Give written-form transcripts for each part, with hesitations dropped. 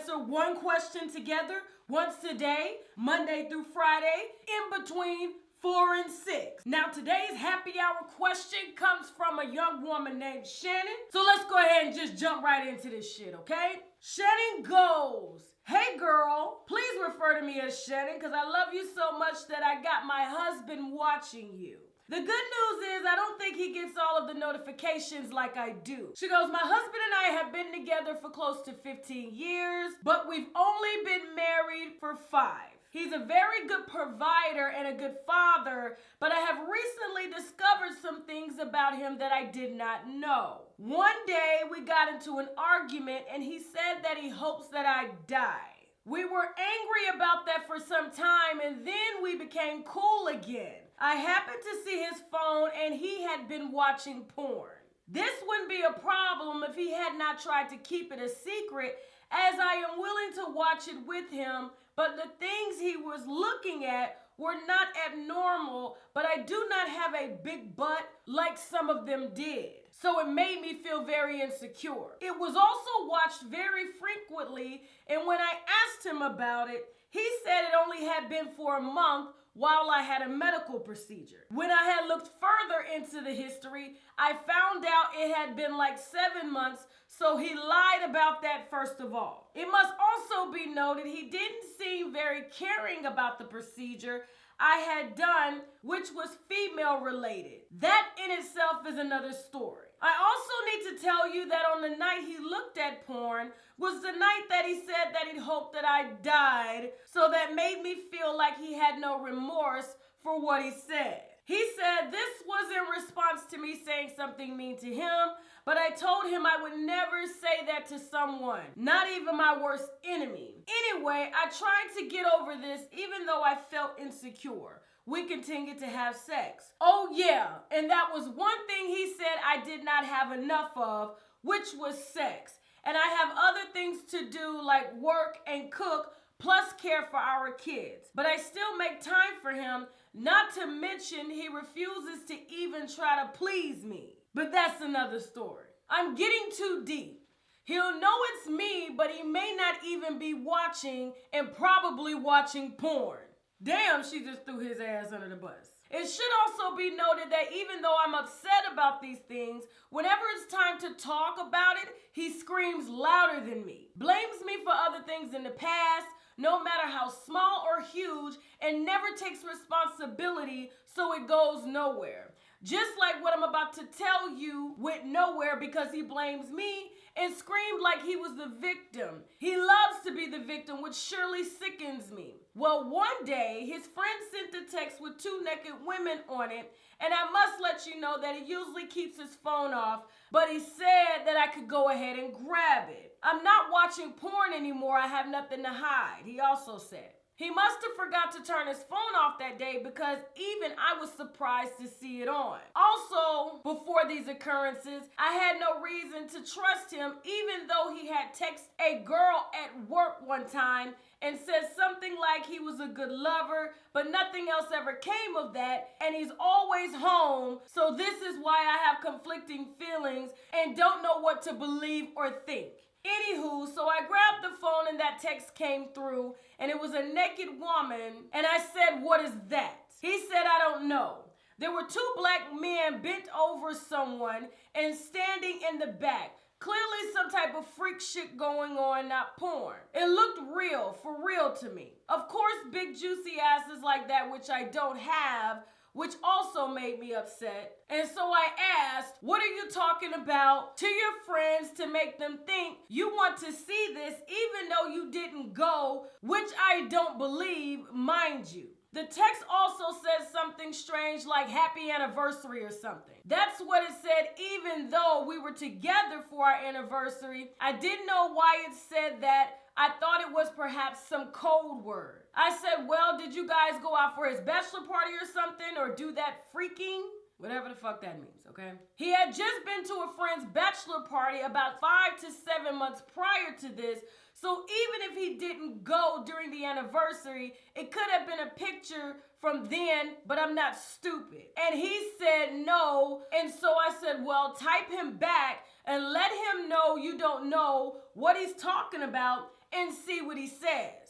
answer one question together once a day, Monday through Friday, in between 4 and 6. Now today's happy hour question comes from a young woman named Shannon. So let's go ahead and just jump right into this shit, okay? Shannon goes, "Hey girl, please refer to me as Shannon because I love you so much that I got my husband watching you. The good news is I don't think he gets all of the notifications like I do." She goes, "My husband and I have been together for close to 15 years, but we've only been married for 5. He's a very good provider and a good father, but I have recently discovered some things about him that I did not know. One day we got into an argument and he said that he hopes that I die. We were angry about that for some time and then we became cool again. I happened to see his phone and he had been watching porn. This wouldn't be a problem if he had not tried to keep it a secret, as I am willing to watch it with him, but the things he was looking at were not abnormal, but I do not have a big butt like some of them did. So it made me feel very insecure. It was also watched very frequently, and when I asked him about it, he said it only had been for a month while I had a medical procedure. When I had looked further into the history, I found out it had been like 7 months, so he lied about that first of all. It must also be noted he didn't seem very caring about the procedure I had done, which was female related. That in itself is another story. I also need to tell you that on the night he looked at porn was the night that he said that he'd hoped that I died, so that made me feel like he had no remorse for what he said. He said this was in response to me saying something mean to him, but I told him I would never say that to someone, not even my worst enemy. Anyway, I tried to get over this even though I felt insecure. We continued to have sex. Oh yeah, and that was one thing he said I did not have enough of, which was sex. And I have other things to do like work and cook, plus care for our kids. But I still make time for him, not to mention he refuses to even try to please me. But that's another story. I'm getting too deep. He'll know it's me, but he may not even be watching and probably watching porn. Damn, she just threw his ass under the bus. It should also be noted that even though I'm upset about these things, whenever it's time to talk about it, he screams louder than me, blames me for other things in the past, no matter how small or huge, and never takes responsibility, so it goes nowhere. Just like what I'm about to tell you went nowhere because he blames me and screamed like he was the victim. He loves to be the victim, which surely sickens me. Well, one day, his friend sent a text with 2 naked women on it, and I must let you know that he usually keeps his phone off, but he said that I could go ahead and grab it. I'm not watching porn anymore, I have nothing to hide, he also said. He must have forgot to turn his phone off that day because even I was surprised to see it on. Also, before these occurrences, I had no reason to trust him even though he had texted a girl at work one time and said something like he was a good lover, but nothing else ever came of that, and he's always home, so this is why I have conflicting feelings and don't know what to believe or think. Anywho, so I grabbed the phone and that text came through and it was a naked woman and I said, "What is that?" He said, "I don't know." There were 2 black men bent over someone and standing in the back. Clearly some type of freak shit going on, not porn. It looked real, for real to me. Of course, big juicy asses like that, which I don't have, which also made me upset. And so I asked, "What are you talking about?" to your friends to make them think you want to see this even though you didn't go, which I don't believe, mind you. The text also said something strange like happy anniversary or something. That's what it said even though we were together for our anniversary. I didn't know why it said that. I thought it was perhaps some code word. I said, "Well, did you guys go out for his bachelor party or something or do that freaking?" Whatever the fuck that means, okay? He had just been to a friend's bachelor party about 5 to 7 months prior to this, so even if he didn't go during the anniversary, it could have been a picture from then, but I'm not stupid. And he said no, and so I said, "Well, type him back and let him know you don't know what he's talking about and see what he says.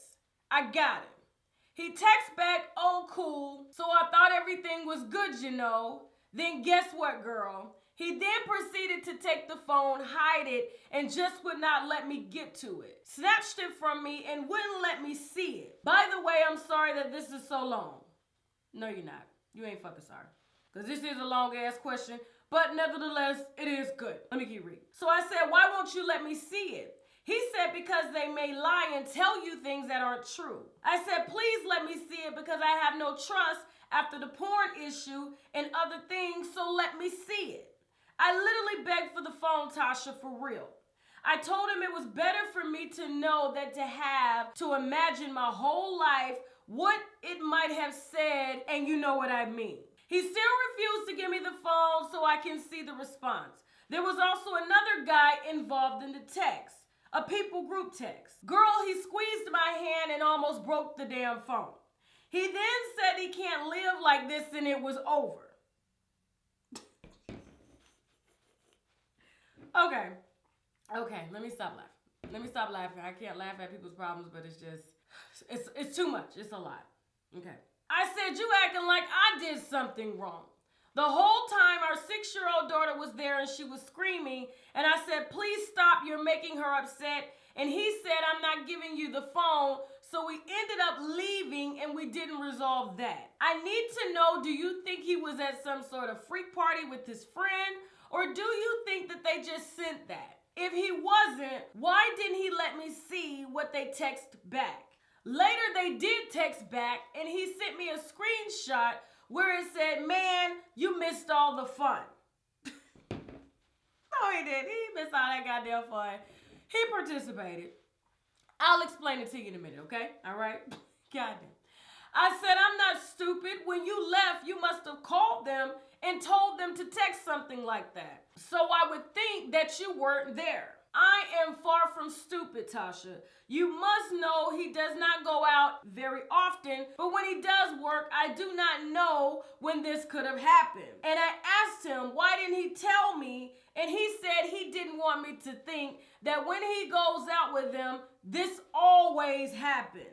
I got it. He texts back, oh cool, so I thought everything was good, you know. Then guess what, girl? He then proceeded to take the phone, hide it, and just would not let me get to it. Snatched it from me and wouldn't let me see it. By the way, I'm sorry that this is so long. No, you're not. You ain't fucking sorry. Because this is a long-ass question, but nevertheless, it is good. Let me keep reading. So I said, why won't you let me see it? He said, because they may lie and tell you things that aren't true. I said, please let me see it because I have no trust after the porn issue and other things, so let me see it. I literally begged for the phone, Tasha, for real. I told him it was better for me to know than to have to imagine my whole life what it might have said, and you know what I mean. He still refused to give me the phone so I can see the response. There was also another guy involved in the text, a people group text. Girl, he squeezed my hand and almost broke the damn phone. He then said he can't live like this and it was over. Okay, let me stop laughing. I can't laugh at people's problems, but it's too much. It's a lot. Okay. I said, you acting like I did something wrong. The whole time our 6-year-old daughter was there and she was screaming, and I said, please stop, you're making her upset. And he said, I'm not giving you the phone. So we ended up leaving and we didn't resolve that. I need to know, do you think he was at some sort of freak party with his friend? Or do you think that they just sent that? If he wasn't, why didn't he let me see what they text back? Later they did text back and he sent me a screenshot where it said, man, you missed all the fun. No, he didn't. He missed all that goddamn fun. He participated. I'll explain it to you in a minute, okay? All right? Goddamn. I said, I'm not stupid. When you left, you must have called them and told them to text something like that. So I would think that you weren't there. I am far from stupid, Tasha. You must know he does not go out very often, but when he does work, I do not know when this could have happened. And I asked him, why didn't he tell me? And he said he didn't want me to think that when he goes out with them, this always happens.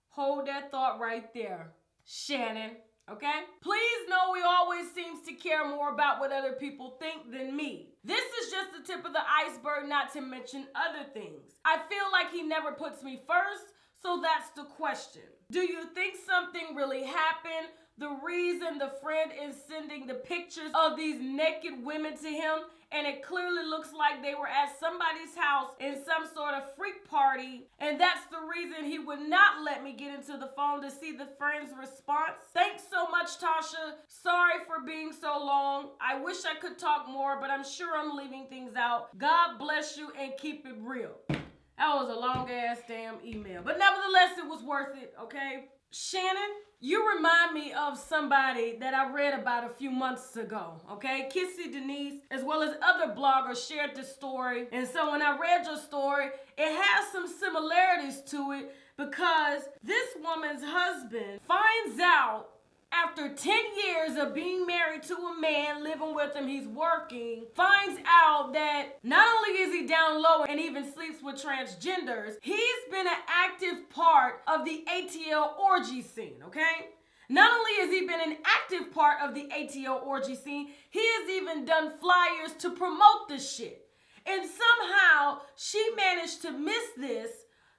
Hold that thought right there, Shannon. Okay? Please know he always seems to care more about what other people think than me. This is just the tip of the iceberg, not to mention other things. I feel like he never puts me first, so that's the question. Do you think something really happened? The reason the friend is sending the pictures of these naked women to him, and it clearly looks like they were at somebody's house in some sort of freak party, and that's the reason he would not let me get into the phone to see the friend's response. Thanks so much, Tasha. Sorry for being so long. I wish I could talk more, but I'm sure I'm leaving things out. God bless you and keep it real. That was a long-ass damn email, but nevertheless, it was worth it, okay? Shannon, you remind me of somebody that I read about a few months ago, okay? Kissy Denise, as well as other bloggers, shared this story. And so when I read your story, it has some similarities to it because this woman's husband finds out after 10 years of being married to a man, living with him, he's working, finds out that not only is he down low and even sleeps with transgenders, he's been an active part of the ATL orgy scene, okay? Not only has he been an active part of the ATL orgy scene, he has even done flyers to promote the shit. And somehow she managed to miss this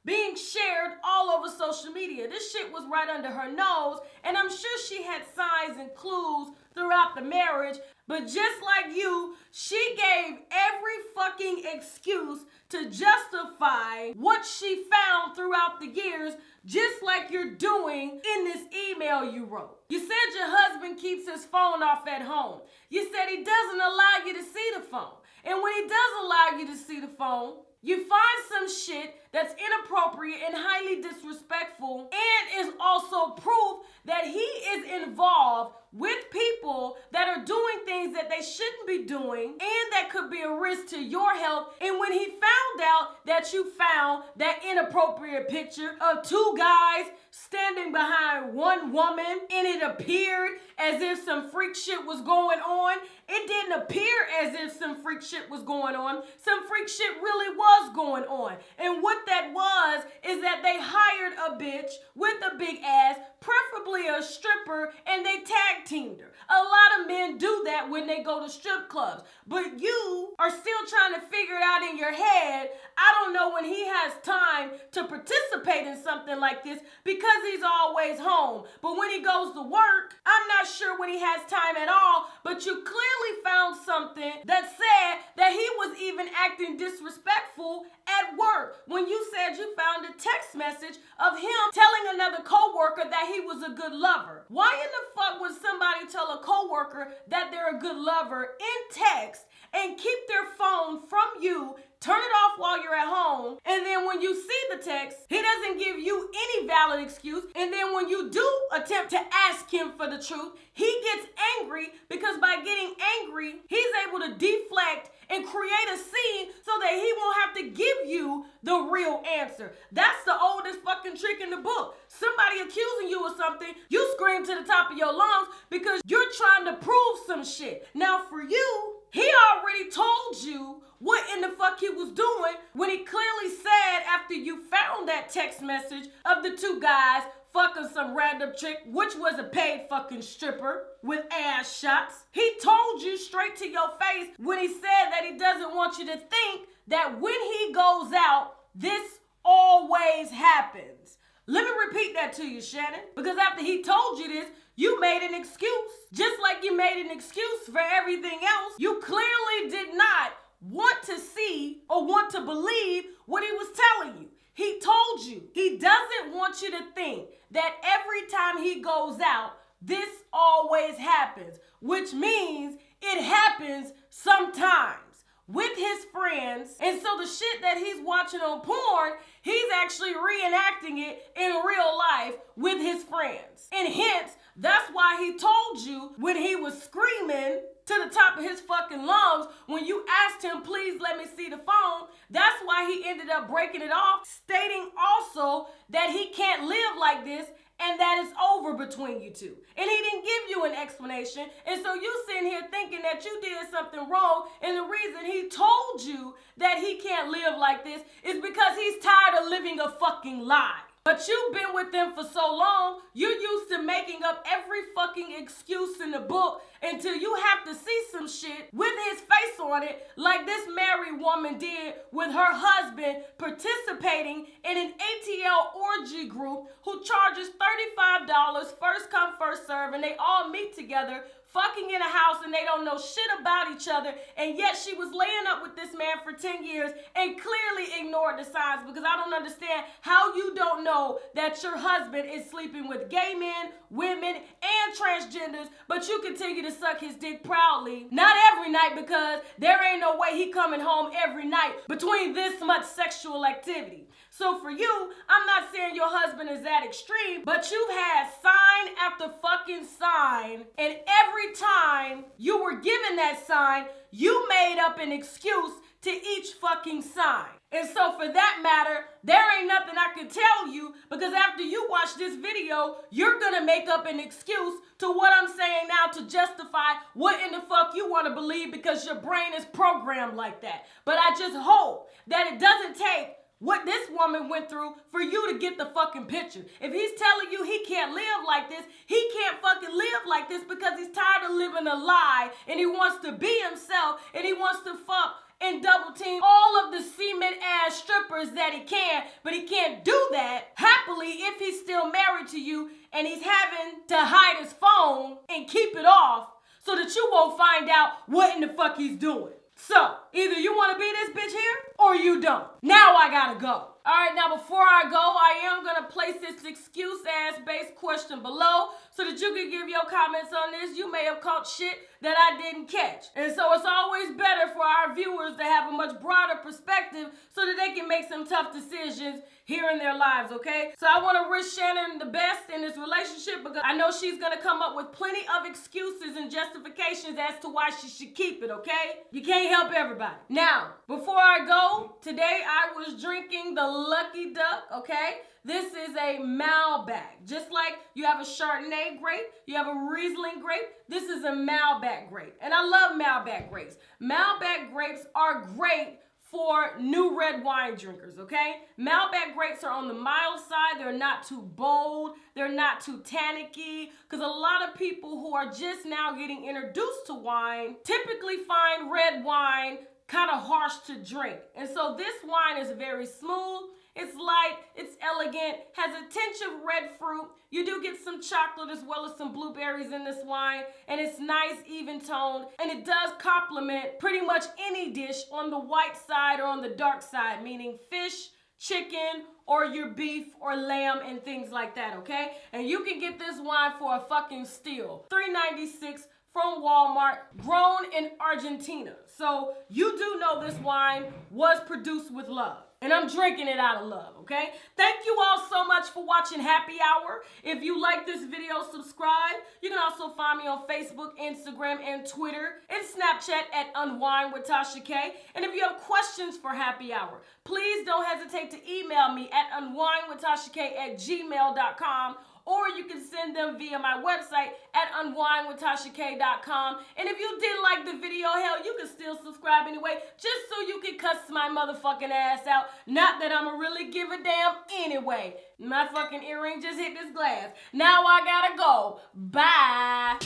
being shared all over social media. This shit was right under her nose, and I'm sure she had signs and clues throughout the marriage, but just like you, she gave every fucking excuse to justify what she found throughout the years, just like you're doing in this email you wrote. You said your husband keeps his phone off at home. You said he doesn't allow you to see the phone. And when he does allow you to see the phone, you find some shit that's inappropriate and highly disrespectful and is also proof that he is involved with people that are doing things things that they shouldn't be doing and that could be a risk to your health. And when he found out that you found that inappropriate picture of two guys standing behind one woman and it appeared as if some freak shit was going on, it didn't appear as if some freak shit was going on. Some freak shit really was going on. And what that was is that they hired a bitch with a big ass, preferably a stripper, and they tag teamed her. A lot of men do that when they go to strip clubs. But you are still trying to figure it out in your head. I don't know when he has time to participate in something like this because he's always home. But when he goes to work, I'm not sure when he has time at all, but you clearly found something that said that he was even acting disrespectful at work when you said you found a text message of him telling another coworker that he was a good lover. Why in the fuck would somebody tell a coworker that they're a good lover in text and keep their phone from you, turn it off while you're at home, and then when you see the text, he doesn't give you any valid excuse, and then when you do attempt to ask him for the truth, he gets angry because by getting angry, he's able to deflect and create a scene so that he won't have to give you the real answer. That's the oldest fucking trick in the book. Somebody accusing you of something, you scream to the top of your lungs because you're trying to prove some shit. Now for you, he already told you what in the fuck he was doing when he clearly said after you found that text message of the two guys fucking some random chick, which was a paid fucking stripper with ass shots. He told you straight to your face when he said that he doesn't want you to think that when he goes out, this always happens. Let me repeat that to you, Shannon, because after he told you this, you made an excuse. Just like you made an excuse for everything else, you clearly did not want to see or want to believe what he was telling you. He told you he doesn't want you to think that every time he goes out, this always happens, which means it happens sometimes with his friends. And so the shit that he's watching on porn, he's actually reenacting it in real life with his friends. And hence, that's why he told you when he was screaming to the top of his fucking lungs when you asked him, please let me see the phone. That's why he ended up breaking it off, stating also that he can't live like this and that it's over between you two. And he didn't give you an explanation. And so you sitting here thinking that you did something wrong, and the reason he told you that he can't live like this is because he's tired of living a fucking lie. But you've been with them for so long, you're used to making up every fucking excuse in the book until you have to see some shit with his face on it, like this married woman did with her husband participating in an ATL orgy group who charges $35, first come, first serve, and they all meet together, fucking in a house, and they don't know shit about each other, and yet she was laying up with this man for 10 years and clearly ignored the signs, because I don't understand how you don't know that your husband is sleeping with gay men, women, and transgenders, but you continue to suck his dick proudly. Not every night, because there ain't no way he coming home every night between this much sexual activity. So for you, I'm not saying your husband is that extreme, but you've had sign after fucking sign, and every time you were given that sign, you made up an excuse to each fucking sign. And so for that matter, there ain't nothing I can tell you, because after you watch this video, you're gonna make up an excuse to what I'm saying now to justify what in the fuck you want to believe, because your brain is programmed like that. But I just hope that it doesn't take what this woman went through for you to get the fucking picture. If he's telling you he can't live like this, he can't fucking live like this because he's tired of living a lie, and he wants to be himself, and he wants to fuck and double team all of the cement ass strippers that he can, but he can't do that happily if he's still married to you and he's having to hide his phone and keep it off so that you won't find out what in the fuck he's doing. So, either you want to be this bitch here or you don't. Now I gotta go. All right, now before I go, I am going to place this excuse-ass-based question below so that you can give your comments on this. You may have caught shit that I didn't catch. And so it's always better for our viewers to have a much broader perspective so that they can make some tough decisions here in their lives, okay? So I want to wish Shannon the best in this relationship because I know she's going to come up with plenty of excuses and justifications as to why she should keep it, okay? You can't help everybody. Now, before I go, today I was drinking the Lucky Duck, okay? This is a Malbec. Just like you have a Chardonnay grape, you have a Riesling grape, this is a Malbec grape. And I love Malbec grapes. Malbec grapes are great for new red wine drinkers, okay? Malbec grapes are on the mild side. They're not too bold. They're not too tannicky. Because a lot of people who are just now getting introduced to wine typically find red wine kind of harsh to drink. And so this wine is very smooth. It's light, it's elegant, has a tinge of red fruit. You do get some chocolate as well as some blueberries in this wine, and it's nice, even toned, and it does complement pretty much any dish on the white side or on the dark side, meaning fish, chicken, or your beef or lamb and things like that, okay? And you can get this wine for a fucking steal. $3.96 from Walmart, grown in Argentina. So you do know this wine was produced with love. And I'm drinking it out of love, okay? Thank you all so much for watching Happy Hour. If you like this video, subscribe. You can also find me on Facebook, Instagram, and Twitter, and Snapchat at UNWINEWITHTASHAK. And if you have questions for Happy Hour, please don't hesitate to email me at unwinewithtashak@gmail.com, or you can send them via my website at unwinewithtashak.com. And if you didn't like the video, hell, you can still subscribe anyway, just so you can cuss my motherfucking ass out. Not that I'ma really give a damn anyway. My fucking earring just hit this glass. Now I gotta go. Bye.